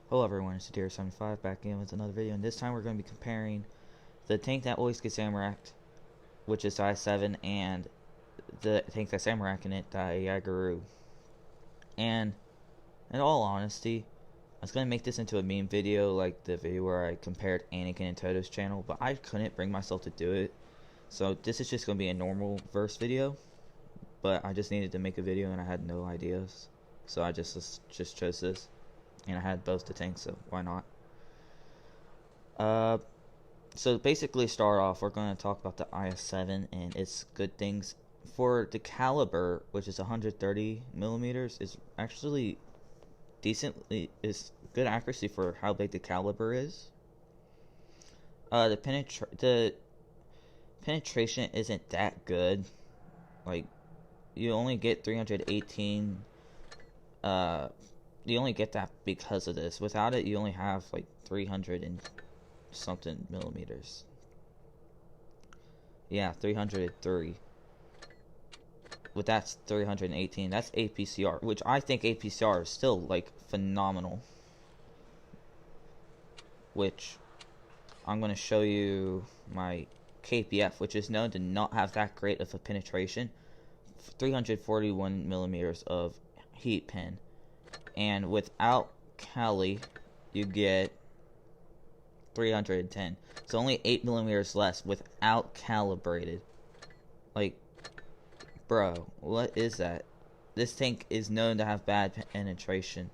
Hello everyone, it's Jg.Pz.E back again with another video, and this time we're going to be comparing the tank that always gets ammo-racked, which is the IS-7, and the tank that's ammo-racked in it, the Jg.Pz.E. And in all honesty, I was going to make this into a meme video, like the video where I compared Anakin and Toto's channel, but I couldn't bring myself to do it. So this is just going to be a normal verse video, but I just needed to make a video and I had no ideas, so I just chose this. And I had both the tanks, so why not? So basically, start off, we're going to talk about the IS-7 and its good things. For the caliber, which is 130 millimeters, is actually is good accuracy for how big the caliber is. The penetration isn't that good. Like, you only get 318. You only get that because of this. Without it, you only have like 300 and something millimeters. Yeah, 303. With that's 318. That's APCR, which I think APCR is still like phenomenal. Which I'm going to show you my KPF, which is known to not have that great of a penetration. 341 millimeters of heat pen. And without Cali, you get 310. So only 8 millimeters less without calibrated. Like, bro, what is that? This tank is known to have bad penetration,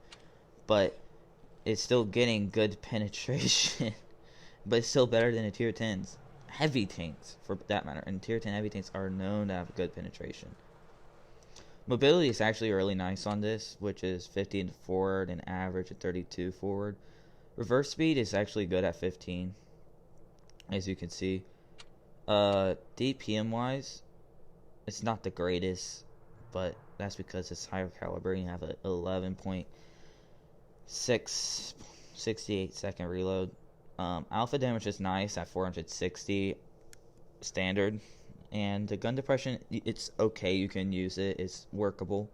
but it's still getting good penetration. But it's still better than the tier 10s. Heavy tanks, for that matter. And tier 10 heavy tanks are known to have good penetration. Mobility is actually really nice on this, which is 50 forward and average at 32 forward. Reverse speed is actually good at 15, as you can see. DPM wise, it's not the greatest, but that's because it's higher caliber. You have a 11.68 second reload. Alpha damage is nice at 460 standard. And the gun depression, it's okay, you can use it, it's workable.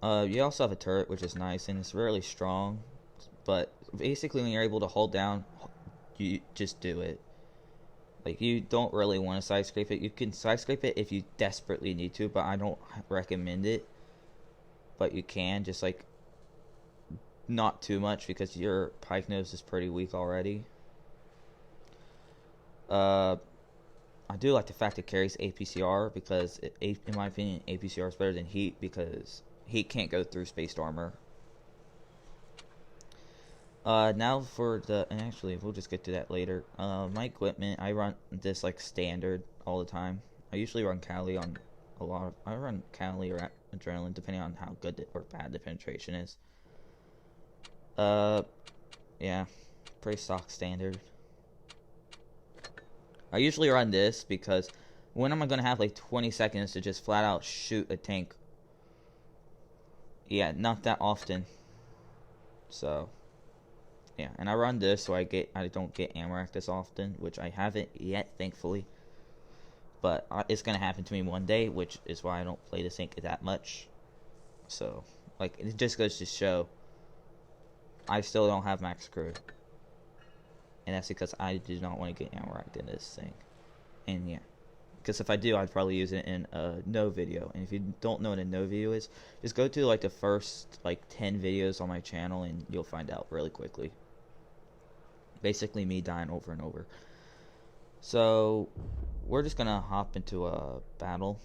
You also have a turret, which is nice, and it's really strong. But basically, when you're able to hold down, you just do it. Like, you don't really want to side scrape it. You can side scrape it if you desperately need to, but I don't recommend it. But you can, just like, not too much, because your pike nose is pretty weak already. I do like the fact it carries APCR, because in my opinion, APCR is better than heat, because heat can't go through spaced armor. Now for and actually we'll just get to that later. My equipment, I run this like standard all the time. I usually run Cali on I run Cali or Adrenaline, depending on how good or bad the penetration is. Yeah, pretty stock standard. I usually run this because when am I going to have like 20 seconds to just flat out shoot a tank? Yeah, not that often. So, yeah, and I run this so I don't get ammo racked this often, which I haven't yet, thankfully. But it's going to happen to me one day, which is why I don't play this tank that much. So, like, it just goes to show I still don't have max crew. And that's because I do not want to get ammo racked in this thing. And yeah, because if I do, I'd probably use it in a no video. And if you don't know what a no video is, just go to like the first like 10 videos on my channel and you'll find out really quickly. Basically me dying over and over. So we're just gonna hop into a battle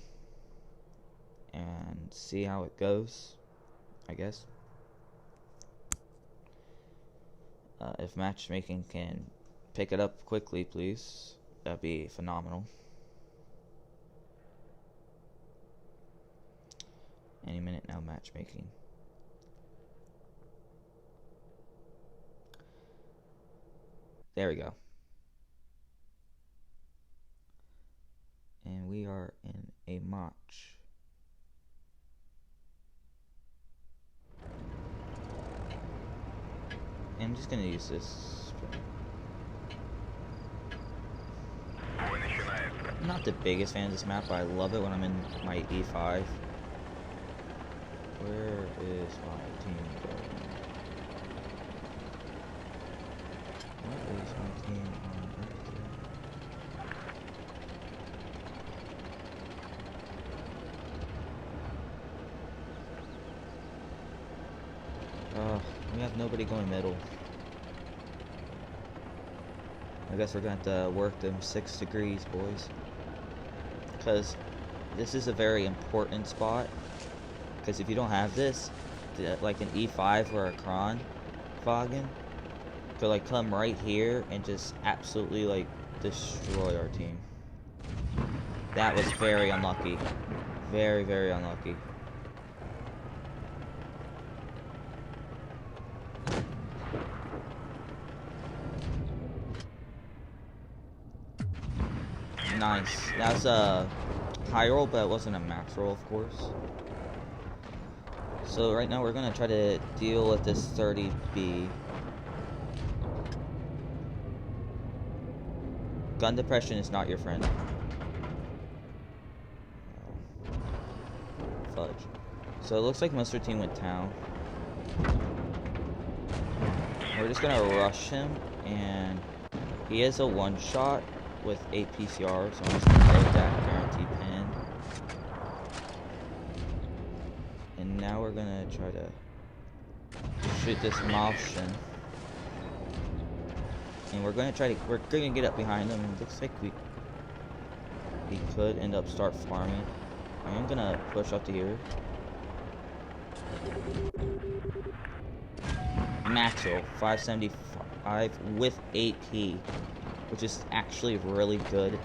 and see how it goes, I guess. If matchmaking can pick it up quickly, please, that'd be phenomenal. Any minute now, matchmaking. There we go. And we are in a match. I'm just gonna use this. I'm not the biggest fan of this map, but I love it when I'm in my E5. Where is my team going? We have nobody going middle. I guess we're going to have to work them 6 degrees, boys. Because this is a very important spot. Because if you don't have this, like an E5 or a Kron Vagen, could like come right here and just absolutely like destroy our team. That was very unlucky. Very, very unlucky. Nice. That was a high roll, but it wasn't a max roll, of course. So right now we're gonna try to deal with this 30B. Gun depression is not your friend. Fudge. So it looks like most of the team went town. We're just gonna rush him, and he is a one-shot with 8 PCR, so I'm just gonna take that guaranteed pin. And now we're gonna try to shoot this motion. And we're gonna get up behind him, and it looks like we could end up start farming. I am gonna push up to here. Maxwell 575 with AP, which is actually really good.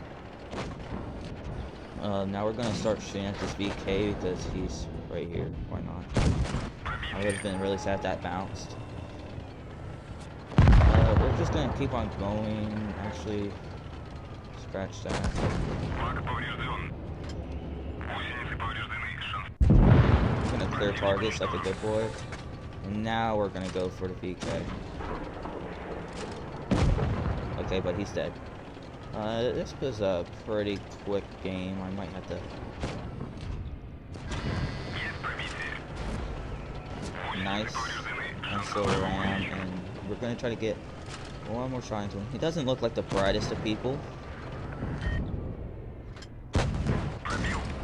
Now we're gonna start shooting at this VK because he's right here. Why not? I would have been really sad if that bounced. We're just gonna keep on going. Actually, scratch that. I'm gonna clear targets like a good boy. And now we're gonna go for the VK. Okay, but he's dead. This was a pretty quick game. I might have to... Nice. Nice little ram, and we're gonna try to get one more shot into him. He doesn't look like the brightest of people.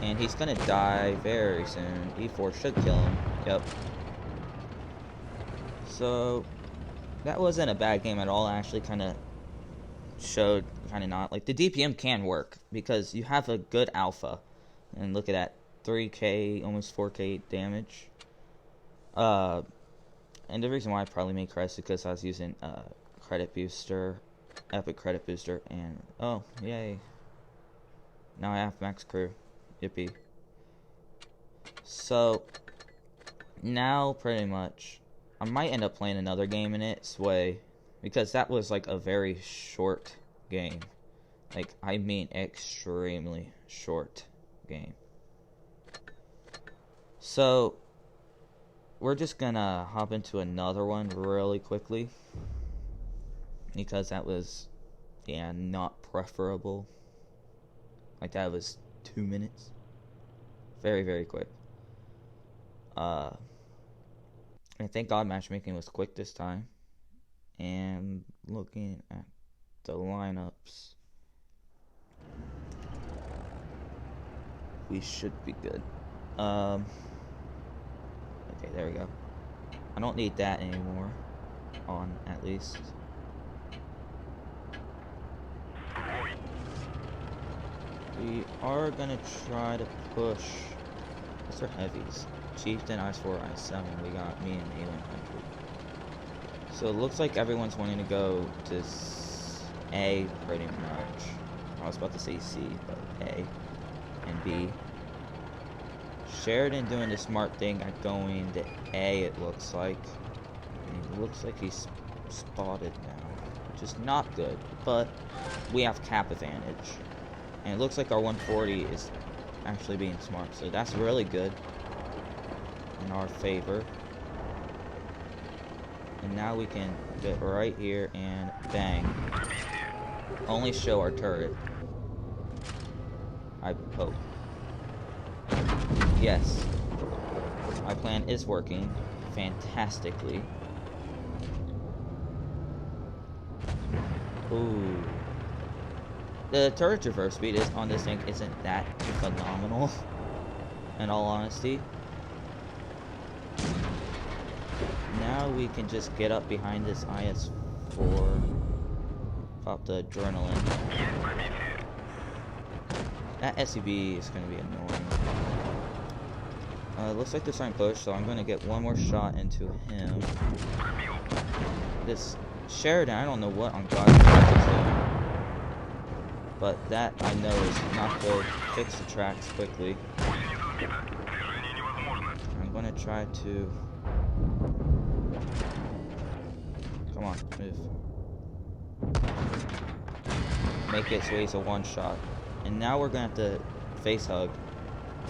And he's gonna die very soon. E4 should kill him. Yep. So, that wasn't a bad game at all. I actually kind of showed, kind of not. Like, the DPM can work because you have a good alpha. And look at that. 3k, almost 4k damage. And the reason why I probably made Crest is because I was using credit booster, epic credit booster, and oh, yay. Now I have max crew. Yippee. So, now pretty much, I might end up playing another game in it, Sway, because that was like a very short game. Like, I mean extremely short game. So, we're just gonna hop into another one really quickly, because that was, yeah, not preferable. Like, that was 2 minutes. Very, very quick. And thank God matchmaking was quick this time. And looking at the lineups, we should be good. Okay, there we go. I don't need that anymore. On, at least. We are gonna try to push. What's our heavies? Chieftain, IS-4, IS-7. We got me and A100. So it looks like everyone's wanting to go to A pretty much. I was about to say C, but A and B. Sheridan doing the smart thing at going to A, it looks like. And it looks like he's spotted now, which is not good, but we have cap advantage. And it looks like our 140 is actually being smart, so that's really good in our favor. And now we can get right here and bang. Only show our turret. I hope. Yes. My plan is working fantastically. Ooh. The turret reverse speed is on this thing isn't that phenomenal, in all honesty. Now now we can just get up behind this IS-4. Pop the adrenaline. That SUV is going to be annoying. Looks like they're starting to push, so I'm going to get one more shot into him. This Sheridan, I don't know what on God's earth is doing. But that, I know, is not good. Fix the tracks quickly. I'm going to try to... Come on, move. Make it so he's a one shot. And now we're going to have to face hug,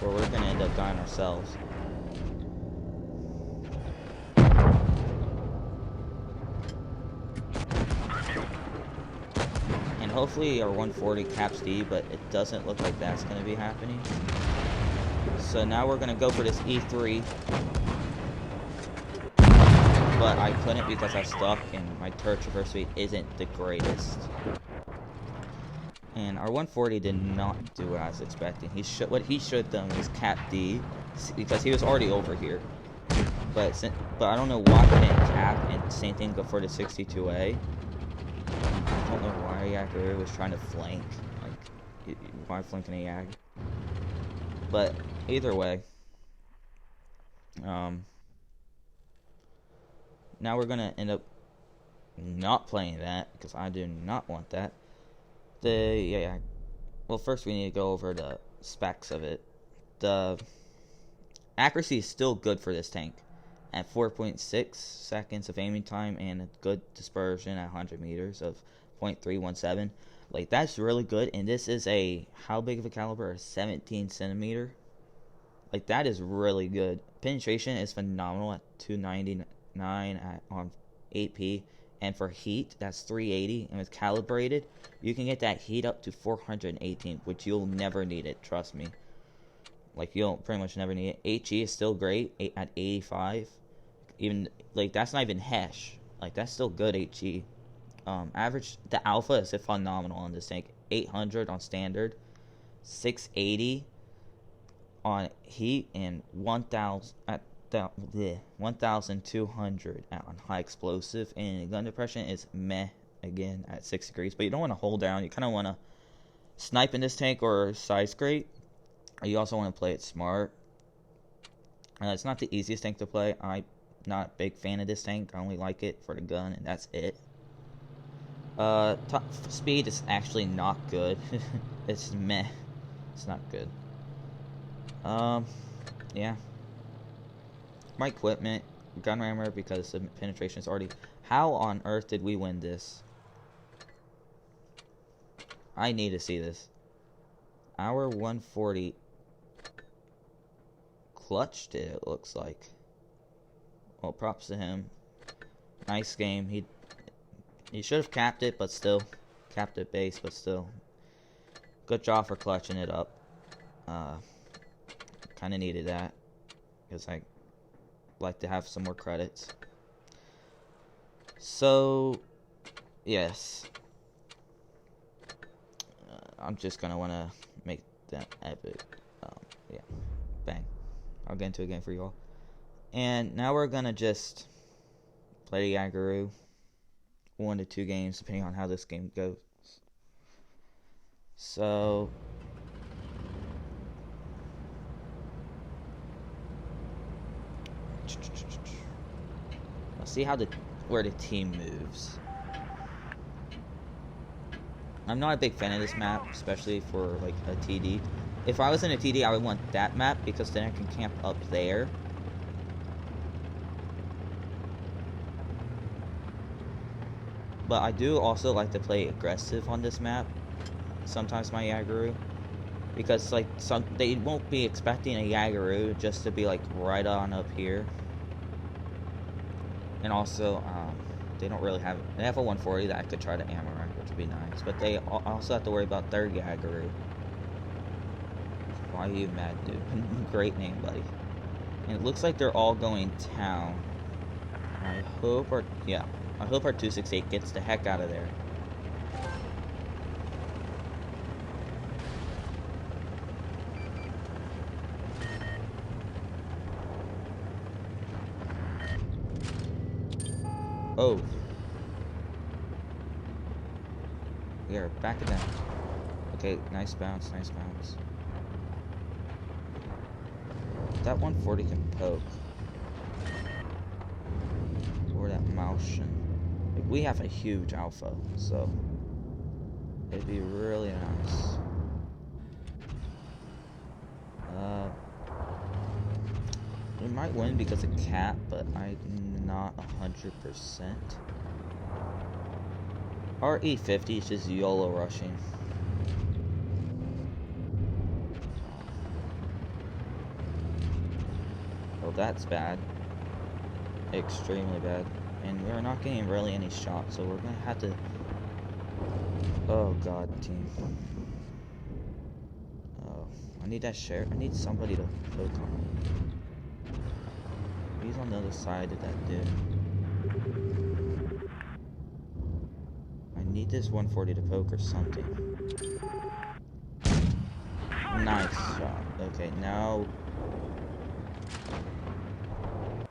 or we're going to end up dying ourselves. And hopefully our 140 caps D, but it doesn't look like that's going to be happening. So now we're going to go for this E3. But I couldn't because I stuck, and my turret traverse speed isn't the greatest. And our 140 did not do what I was expecting. What he should have done was cap D, because he was already over here. But I don't know why he didn't cap, and same thing go for the 62A. I don't know why Yaguru was trying to flank. Like, why flanking a Yag? But either way, now we're gonna end up not playing that because I do not want that. Well, first we need to go over the specs of it. The accuracy is still good for this tank at 4.6 seconds of aiming time and a good dispersion at 100 meters of 0.317. Like, that's really good. And this is how big of a caliber? A 17 centimeter. Like, that is really good. Penetration is phenomenal at 299 on 8P. And for heat, that's 380. And with calibrated, you can get that heat up to 418, which you'll never need it, trust me. Like, you'll pretty much never need it. HE is still great at 85. Even, like, that's not even HESH. Like, that's still good HE. Average, the alpha is phenomenal on this tank. 800 on standard. 680 on heat, and 1,200 on high explosive, and gun depression is meh again at 6 degrees. But you don't want to hold down. You kind of want to snipe in this tank or side scrape. You also want to play it smart. It's not the easiest tank to play. I'm not a big fan of this tank. I only like it for the gun, and that's it. Top speed is actually not good. It's meh. It's not good. Yeah. My equipment, gun rammer, because the penetration is already... How on earth did we win this? I need to see this. Our 140 clutched it, it looks like. Well, props to him. Nice game. He should have capped it, but still. Capped it base, but still. Good job for clutching it up. Kind of needed that, because I like to have some more credits. So, yes. I'm just gonna want to make that epic. Yeah. Bang. I'll get into a game for you all. And now we're gonna just play the Yaguru. 1 to 2 games, depending on how this game goes. So, let's see where the team moves. I'm not a big fan of this map, especially for like a TD. If I was in a TD, I would want that map because then I can camp up there. But I do also like to play aggressive on this map. Sometimes my Yaguru, because like they won't be expecting a Yaguru just to be like right on up here. And also, they don't really have... They have a 140 that I could try to ammo rack, which would be nice. But they also have to worry about their Yaguru. Why are you mad, dude? Great name, buddy. And it looks like they're all going town. I hope our 268 gets the heck out of there. Oh. We are back it down. Okay, nice bounce, nice bounce. That 140 can poke. Or that Malshin. Like, we have a huge alpha, so it'd be really nice. We might win because of cap, but I'm not 100%. Our E50 is just YOLO rushing. Oh, that's bad. Extremely bad. And we're not getting really any shots, so we're gonna have to... Oh god, team. Oh, I need that share. I need somebody to poke on. He's on the other side of that dude. I need this 140 to poke or something. Nice shot. Okay, now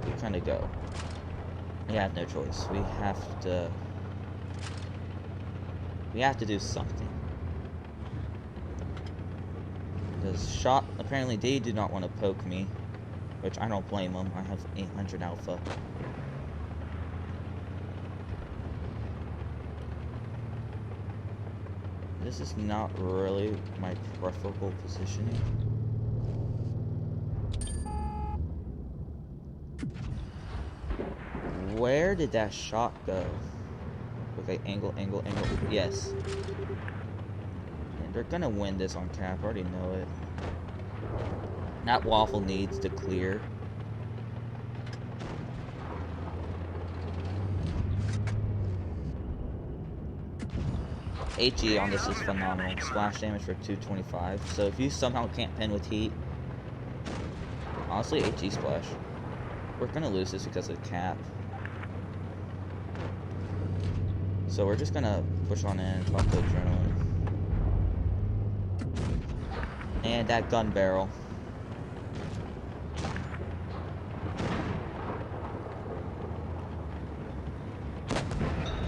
we kind of go. We have no choice. We have to do something. This shot, apparently they do not want to poke me, which I don't blame them. I have 800 alpha. This is not really my preferable positioning. Where did that shot go? Okay, angle. Yes. And they're gonna win this on cap. I already know it. That waffle needs to clear. Hg on this is phenomenal. Splash damage for 225. So if you somehow can't pin with heat, honestly, Hg splash. We're gonna lose this because of cap. So we're just gonna push on in and pop the adrenaline. And that gun barrel.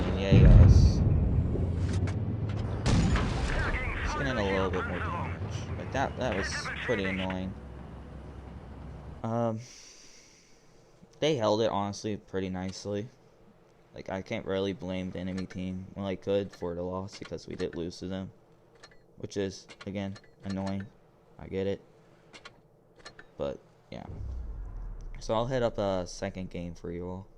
And yeah, guys. Just getting a little bit more damage. Like that was pretty annoying. They held it honestly pretty nicely. Like, I can't really blame the enemy team. Well, I could for the loss because we did lose to them. Which is, again, annoying. I get it. But, yeah. So I'll head up a second game for you all.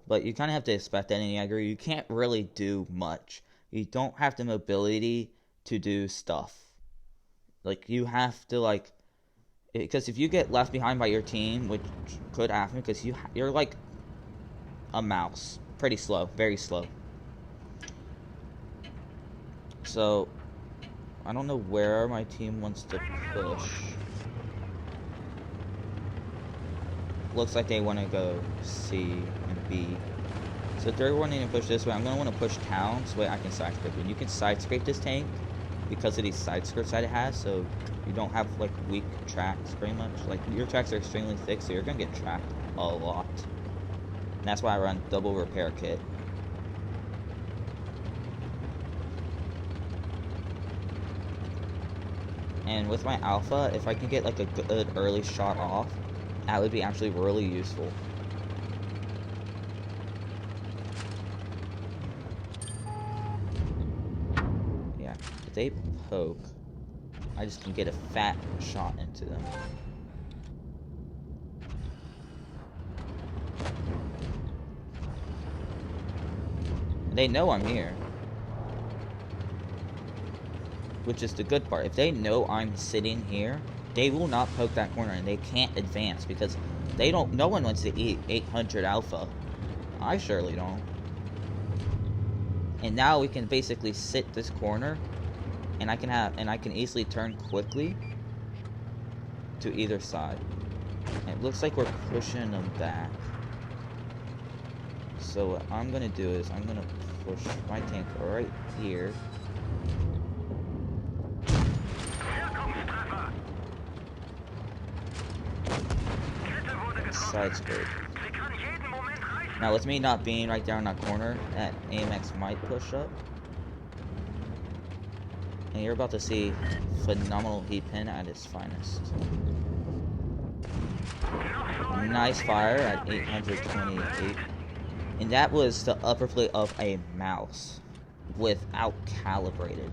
But you kind of have to expect that in Jaeger. You can't really do much. You don't have the mobility to do stuff. Like, you have to, like... Because if you get left behind by your team, which could happen, because you're like... a mouse. Pretty slow. Very slow. So, I don't know where my team wants to push. Looks like they want to go C and B. So if they're wanting to push this way, I'm going to want to push town so I can side scrape. And you can side scrape this tank because of these side skirts that it has, so you don't have like weak tracks pretty much. Like, your tracks are extremely thick, so you're going to get tracked a lot. And that's why I run double repair kit. And with my alpha, if I can get like a good early shot off, that would be actually really useful. Yeah, if they poke, I just can get a fat shot into them. They know I'm here. Which is the good part. If they know I'm sitting here, they will not poke that corner and they can't advance because they don't. No one wants to eat 800 alpha. I surely don't. And now we can basically sit this corner and I can easily turn quickly to either side. And it looks like we're pushing them back. So what I'm gonna do is I'm gonna push my tank right here. Side scrape. Now, with me not being right there in that corner, that AMX might push up. And you're about to see phenomenal heat pin at its finest. Nice fire at 828. And that was the upper plate of a mouse without calibrated.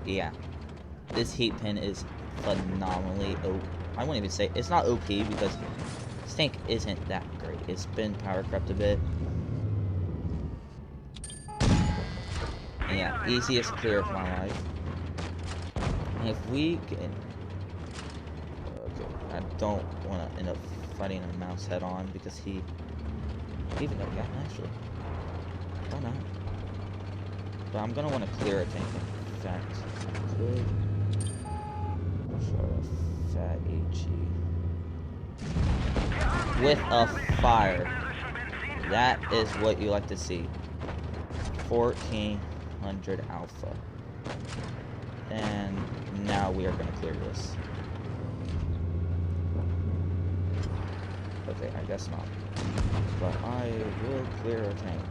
Yeah. This heat pin is phenomenally I wouldn't even say it's not OP because this tank isn't that great. It's been power crept a bit. And yeah, easiest clear of my life. And if we get... Okay, I don't want to end up fighting a mouse head on because he... Even though, yeah, actually. Why not? But I'm going to want to clear a tank. In fact, I could... Show a fat HE. With a fire. That is what you like to see. 1400 alpha. And now we are going to clear this. Okay, I guess not. But I will clear a tank.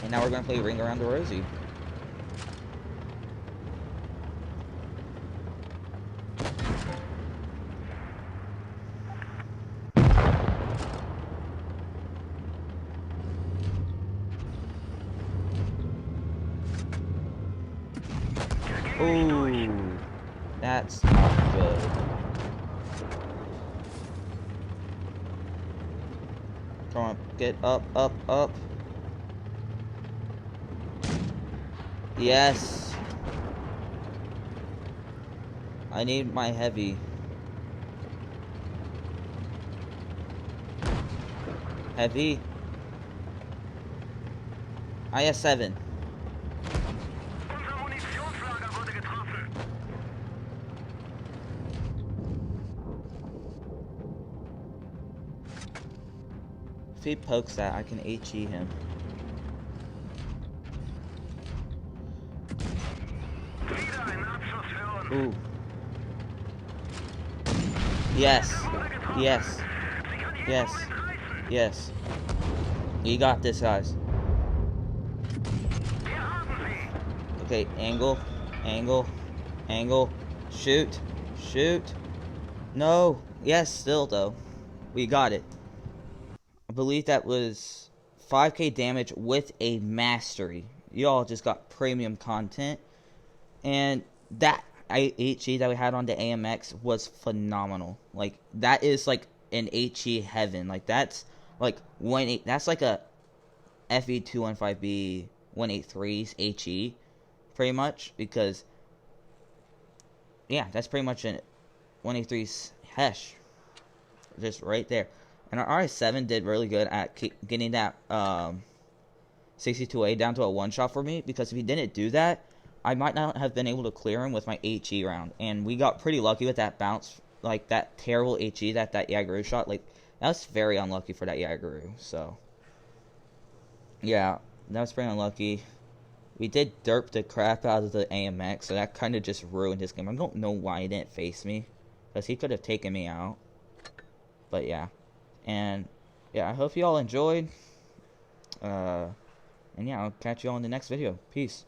And now we're going to play Ring Around the Rosie. Ooh, that's not good. Come on, get up, up, up. Yes. I need my heavy. Heavy. IS-7. If he pokes that, I can HE him. Ooh. Yes. Yes. Yes. Yes. You got this, guys. Okay, angle. Angle. Angle. Shoot. Shoot. No. Yes, still, though. We got it. I believe that was 5k damage with a mastery. Y'all just got premium content. And that HE that we had on the AMX was phenomenal. Like, that is like an HE heaven. Like, that's like that's like a FE215B 183's HE, pretty much, because yeah, that's pretty much an 183's Hesh, just right there. And our IS-7 did really good at getting that 62A down to a one-shot for me, because if he didn't do that, I might not have been able to clear him with my HE round. And we got pretty lucky with that bounce, like that terrible HE that Yaguru shot. Like, that was very unlucky for that Yaguru. So, yeah, that was pretty unlucky. We did derp the crap out of the AMX, so that kind of just ruined his game. I don't know why he didn't face me, because he could have taken me out. But yeah. And yeah, I hope you all enjoyed. And yeah, I'll catch you all in the next video. Peace.